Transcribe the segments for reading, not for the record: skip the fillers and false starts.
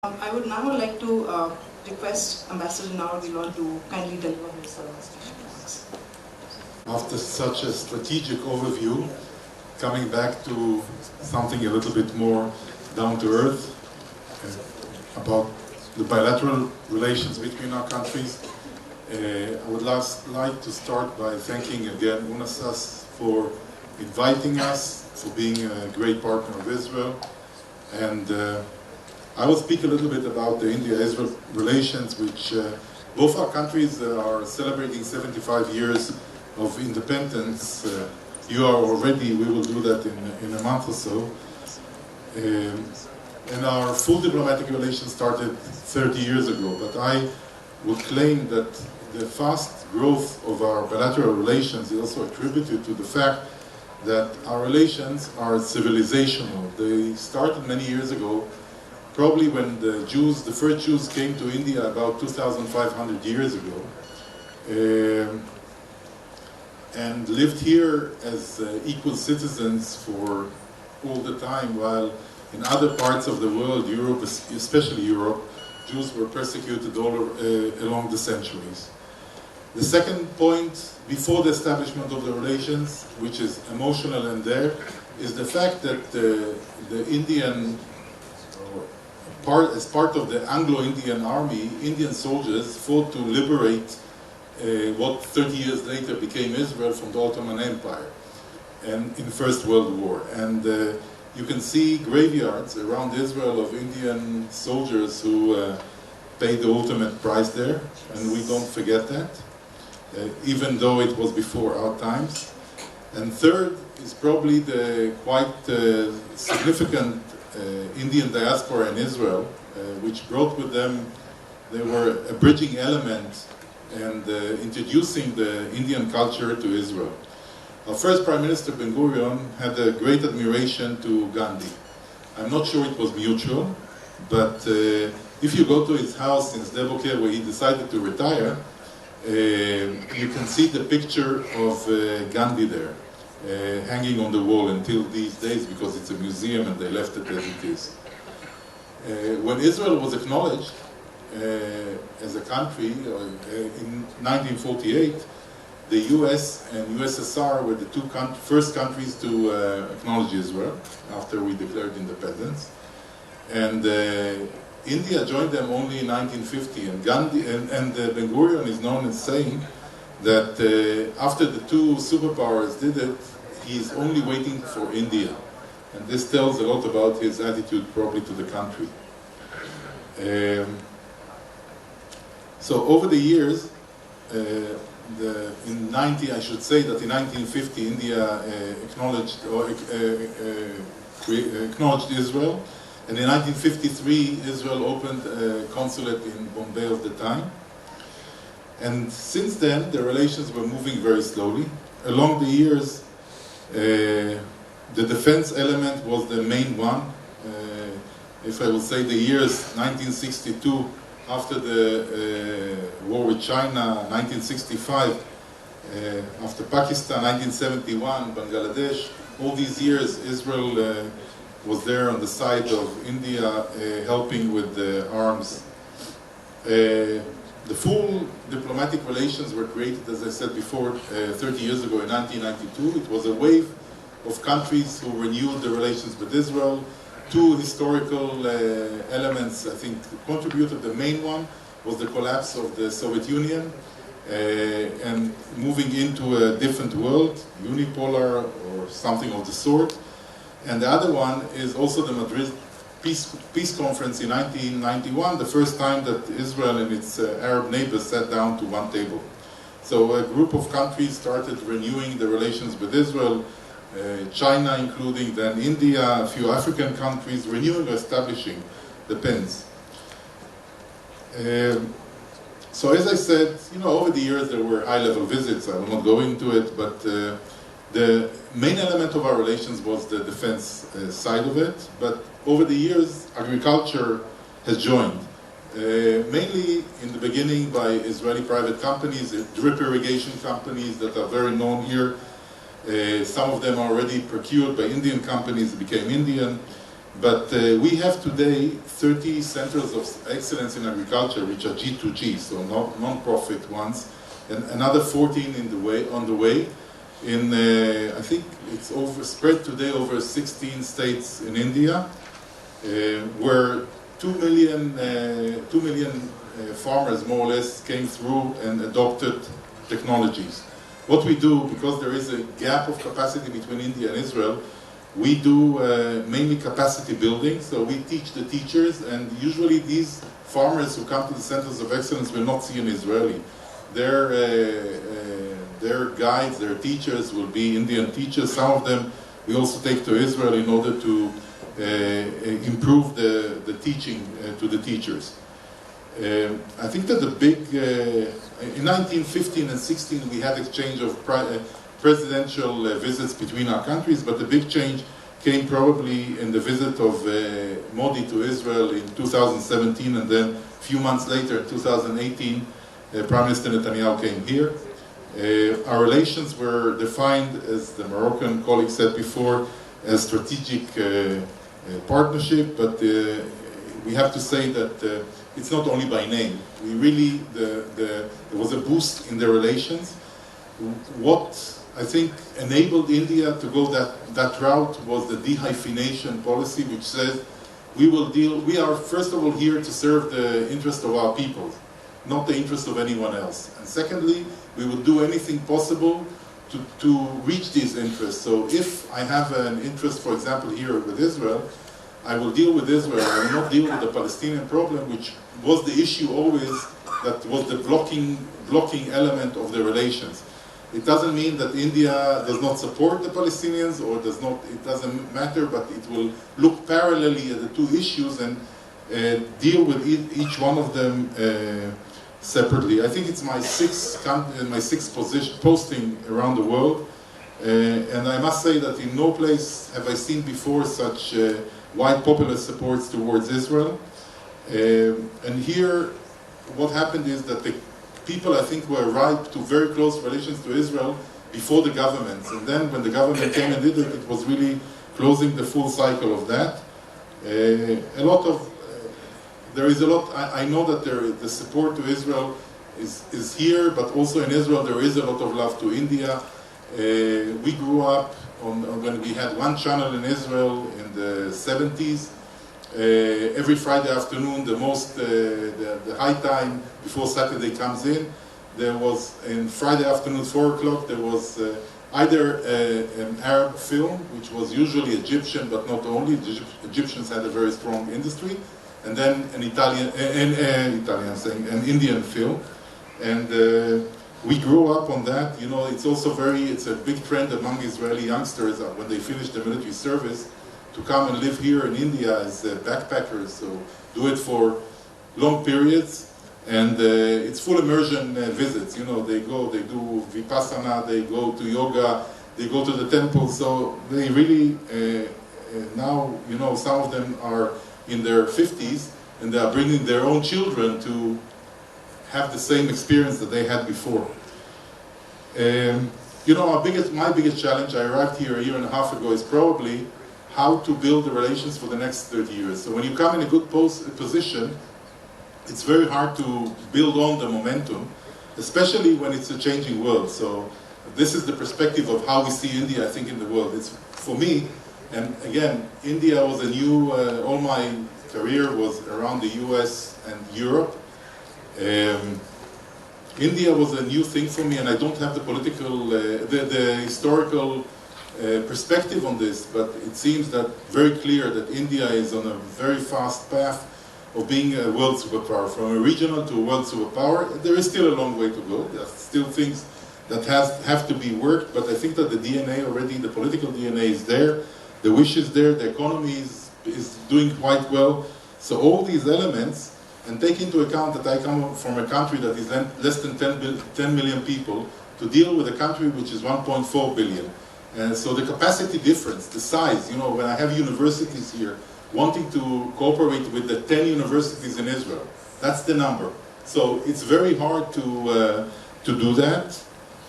I would now like to request Ambassador Naor Gilon to kindly deliver his remarks. After such a strategic overview, coming back to something a little bit more down to earth about the bilateral relations between our countries, I would like to start by thanking again Usanas for inviting us, for being a great partner of Israel, and I will speak a little bit about the India-Israel relations, which both our countries are celebrating 75 years of independence. We will do that in a month or so. And our full diplomatic relations started 30 years ago, but I would claim that the fast growth of our bilateral relations is also attributed to the fact that our relations are civilizational. They started many years ago, probably when the first Jews came to India about 2,500 years ago, and lived here as equal citizens for all the time, while in other parts of the world, Europe, especially Europe, Jews were persecuted all along the centuries. The second point, before the establishment of the relations, which is emotional and there, is the fact that the Indian, as part of the Anglo-Indian army, Indian soldiers fought to liberate what 30 years later became Israel from the Ottoman Empire and in the First World War. And you can see graveyards around Israel of Indian soldiers who paid the ultimate price there, and we don't forget that, even though it was before our times. And third is probably the quite significant Indian diaspora in Israel, which brought with them, they were a bridging element and introducing the Indian culture to Israel. Our first Prime Minister, Ben-Gurion, had a great admiration to Gandhi. I'm not sure it was mutual, but if you go to his house in Sde Boker where he decided to retire, you can see the picture of Gandhi there, hanging on the wall until these days, because it's a museum and they left it as it is. When Israel was acknowledged as a country in 1948, the US and USSR were the two first countries to acknowledge Israel after we declared independence. And India joined them only in 1950, and Gandhi and Ben-Gurion is known as saying that after the two superpowers did it, he's only waiting for India. And this tells a lot about his attitude probably to the country. So over the years, I should say that in 1950 India acknowledged Israel, and in 1953 Israel opened a consulate in Bombay at the time. And since then the relations were moving very slowly. Along the years, the defense element was the main one. If I will say the years 1962, after the war with China, 1965, after Pakistan, 1971, Bangladesh, all these years Israel was there on the side of India helping with the arms. The full diplomatic relations were created, as I said before, 30 years ago in 1992. It was a wave of countries who renewed the relations with Israel. Two historical elements, I think, contributed. The main one was the collapse of the Soviet Union and moving into a different world, unipolar or something of the sort. And the other one is also the Madrid Peace Conference in 1991, the first time that Israel and its Arab neighbors sat down to one table. So a group of countries started renewing the relations with Israel, China including, then India, a few African countries, renewing or establishing the PENs. So as I said, over the years there were high-level visits. I will not go into it, but the main element of our relations was the defense side of it. But over the years, agriculture has joined. Mainly in the beginning by Israeli private companies, drip irrigation companies that are very known here. Some of them are already procured by Indian companies, became Indian. But we have today 30 centers of excellence in agriculture, which are G2G, so non-profit ones, and another 14 on the way. In I think it's spread today over 16 states in India, where 2 million farmers, more or less, came through and adopted technologies. What we do, because there is a gap of capacity between India and Israel, we do mainly capacity building. So we teach the teachers, and usually these farmers who come to the centers of excellence will not see an Israeli. Their guides, their teachers will be Indian teachers. Some of them we also take to Israel in order to improve the teaching to the teachers. I think that the big, in 1915 and 16 we had exchange of presidential visits between our countries, but the big change came probably in the visit of Modi to Israel in 2017, and then a few months later, in 2018, Prime Minister Netanyahu came here. Our relations were defined, as the Moroccan colleague said before, as strategic partnership, but we have to say that it's not only by name. We really, there was a boost in the relations. What I think enabled India to go that route was the dehyphenation policy, which says we are first of all here to serve the interest of our people, not the interest of anyone else. And secondly, we will do anything possible to reach these interests. So if I have an interest, for example, here with Israel, I will deal with Israel. I will not deal with the Palestinian problem, which was the issue always, that was the blocking element of the relations. It doesn't mean that India does not support the Palestinians, or it doesn't matter, but it will look parallelly at the two issues and deal with each one of them separately. I think it's my sixth posting around the world, and I must say that in no place have I seen before such wide popular supports towards Israel. And here, what happened is that the people, I think, were ripe to very close relations to Israel before the governments. And then when the government came and did it, it was really closing the full cycle of that. There is a lot, I know that the support to Israel is here, but also in Israel there is a lot of love to India. We grew up when we had one channel in Israel in the 70s. Every Friday afternoon, the high time before Saturday comes in, there was, in Friday afternoon, 4 o'clock, there was either an Arab film, which was usually Egyptian, but not only. The Egyptians had a very strong industry, and then an an Indian film. And we grew up on that. You know, it's a big trend among Israeli youngsters when they finish the military service to come and live here in India as backpackers, so do it for long periods, and it's full immersion visits. You know, they do Vipassana, they go to yoga, they go to the temple, so they really, now, you know, some of them are in their 50s, and they are bringing their own children to have the same experience that they had before. You know, my biggest challenge, I arrived here a year and a half ago, is probably how to build the relations for the next 30 years. So when you come in a good position, it's very hard to build on the momentum, especially when it's a changing world. So this is the perspective of how we see India, I think, in the world. It's, for me, and again, India was a new, all my career was around the US and Europe. India was a new thing for me, and I don't have the political, the historical perspective on this, but it seems that very clear that India is on a very fast path of being a world superpower, from a regional to a world superpower. There is still a long way to go. There are still things that have to be worked, but I think that the DNA already, the political DNA is there, the wish is there, the economy is doing quite well. So all these elements, and take into account that I come from a country that is less than 10 million people, to deal with a country which is 1.4 billion. And so the capacity difference, the size, you know, when I have universities here wanting to cooperate with the 10 universities in Israel, that's the number. So it's very hard to do that.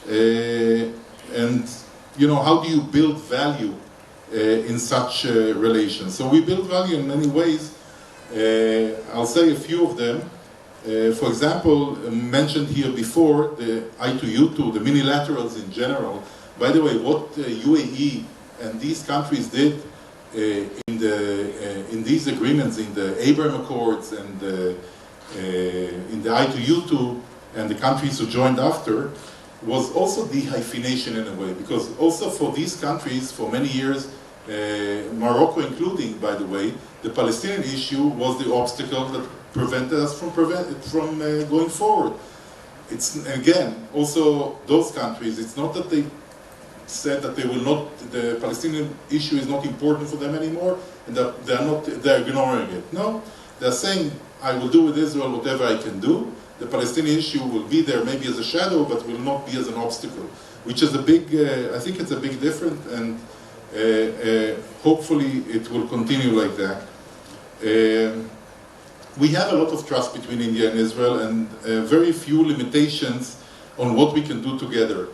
And, you know, how do you build value in such relations. So we build value in many ways. I'll say a few of them. For example, mentioned here before, the I2U2, the minilaterals in general. By the way, what UAE and these countries did in these agreements, in the Abraham Accords and in the I2U2 and the countries who joined after, was also dehyphenation in a way, because also for these countries, for many years, Morocco including, by the way, the Palestinian issue was the obstacle that prevented us from going forward. It's, again, also those countries, it's not that they said that they will not, the Palestinian issue is not important for them anymore, and that they're ignoring it. No, they're saying, I will do with Israel whatever I can do. The Palestinian issue will be there maybe as a shadow, but will not be as an obstacle, which is a big, I think it's a big difference, and hopefully it will continue like that. We have a lot of trust between India and Israel, and very few limitations on what we can do together.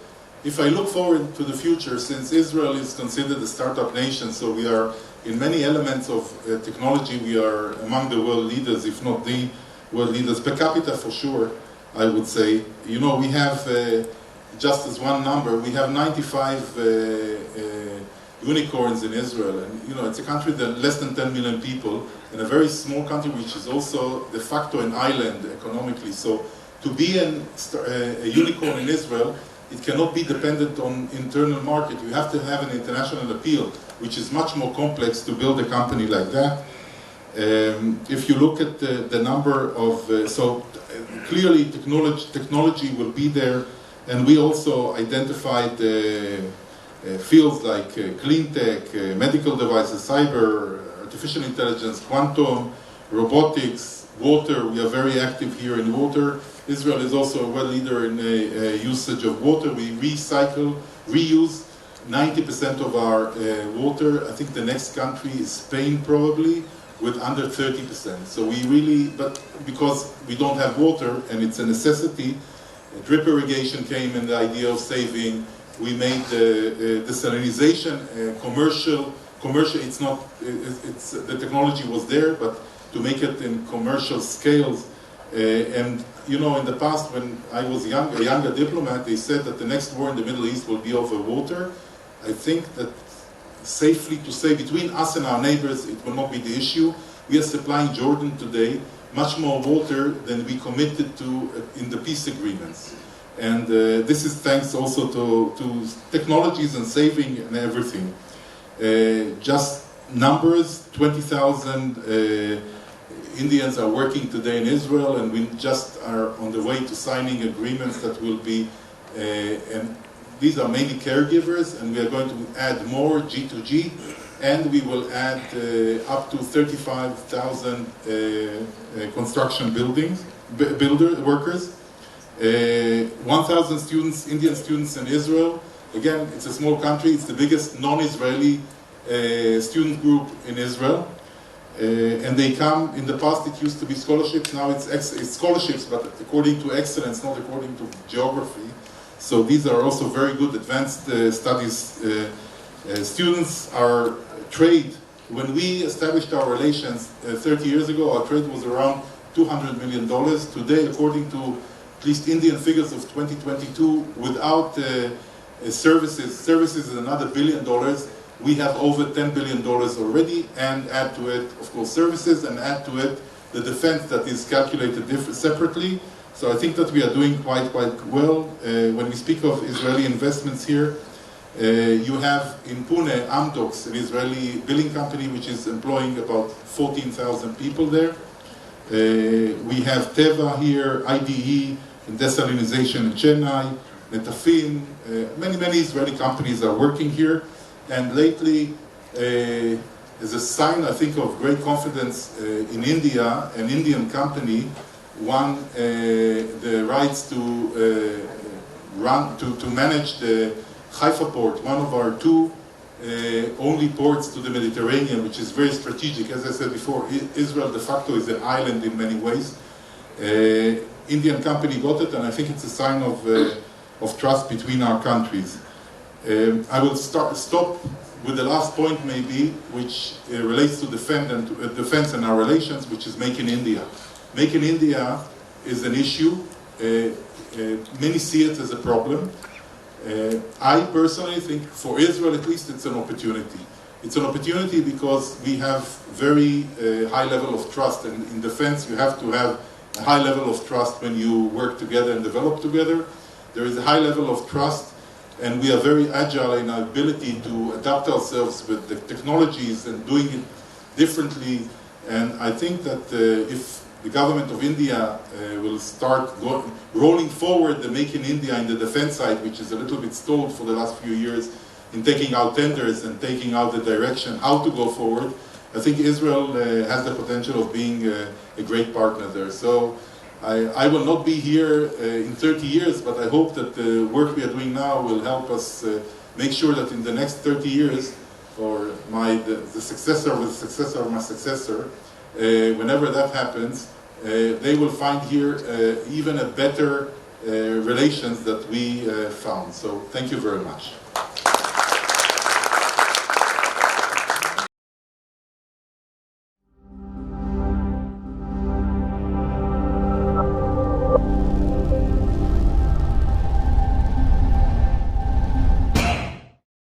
If I look forward to the future, since Israel is considered a startup nation, so we are, in many elements of technology, we are among the world leaders, if not the world leaders, per capita for sure, I would say. You know, we have, just as one number, we have 95 unicorns in Israel, and you know, it's a country that less than 10 million people, and a very small country which is also de facto an island economically. So to be a unicorn in Israel, it cannot be dependent on internal market. You have to have an international appeal, which is much more complex to build a company like that. If you look at the number of, clearly technology will be there, and we also identified fields like clean tech, medical devices, cyber, artificial intelligence, quantum, robotics, water. We are very active here in water. Israel is also a world leader in usage of water. We recycle, reuse 90% of our water. I think the next country is Spain probably, with under 30%. So we really, but because we don't have water and it's a necessity, drip irrigation came and the idea of saving. We made desalinization commercial. It's not. It's the technology was there, but to make it in commercial scales. And you know, in the past, when I was a younger diplomat, they said that the next war in the Middle East will be over water. I think that safely to say, between us and our neighbors, it will not be the issue. We are supplying Jordan today much more water than we committed to in the peace agreements. And this is thanks also to technologies and saving and everything. Just numbers, 20,000 Indians are working today in Israel, and we just are on the way to signing agreements that will be, and these are mainly caregivers, and we are going to add more G2G, and we will add up to 35,000 construction workers. 1,000 students, Indian students in Israel. Again, it's a small country. It's the biggest non-Israeli student group in Israel. And they come, in the past it used to be scholarships, now it's scholarships, but according to excellence, not according to geography. So these are also very good advanced studies. Students are trade. When we established our relations 30 years ago, our trade was around $200 million. Today, according to at least Indian figures of 2022, without services is another $1 billion. We have over $10 billion already, and add to it, of course, services, and add to it the defense that is calculated separately. So I think that we are doing quite well. When we speak of Israeli investments here, you have in Pune, Amdocs, an Israeli billing company, which is employing about 14,000 people there. We have Teva here, IDE, in desalinization in Chennai, Netafim, many Israeli companies are working here. And lately, as a sign, I think, of great confidence in India, an Indian company won the rights to manage the Haifa port, one of our two only ports to the Mediterranean, which is very strategic. As I said before, Israel de facto is an island in many ways. Indian company got it, and I think it's a sign of trust between our countries. I will stop with the last point maybe, which relates to defense and our relations, which is Make in India. Make in India is an issue. Many see it as a problem. I personally think, for Israel at least, it's an opportunity. It's an opportunity because we have very high level of trust, and in defense you have to have a high level of trust when you work together and develop together. There is a high level of trust, and we are very agile in our ability to adapt ourselves with the technologies and doing it differently. And I think that if the government of India will start rolling forward the Make in India in the defense side, which is a little bit stalled for the last few years, in taking out tenders and taking out the direction how to go forward, I think Israel has the potential of being a great partner there. So I will not be here in 30 years, but I hope that the work we are doing now will help us make sure that in the next 30 years, or the successor of the successor of my successor, whenever that happens, they will find here even a better relations that we found. So thank you very much.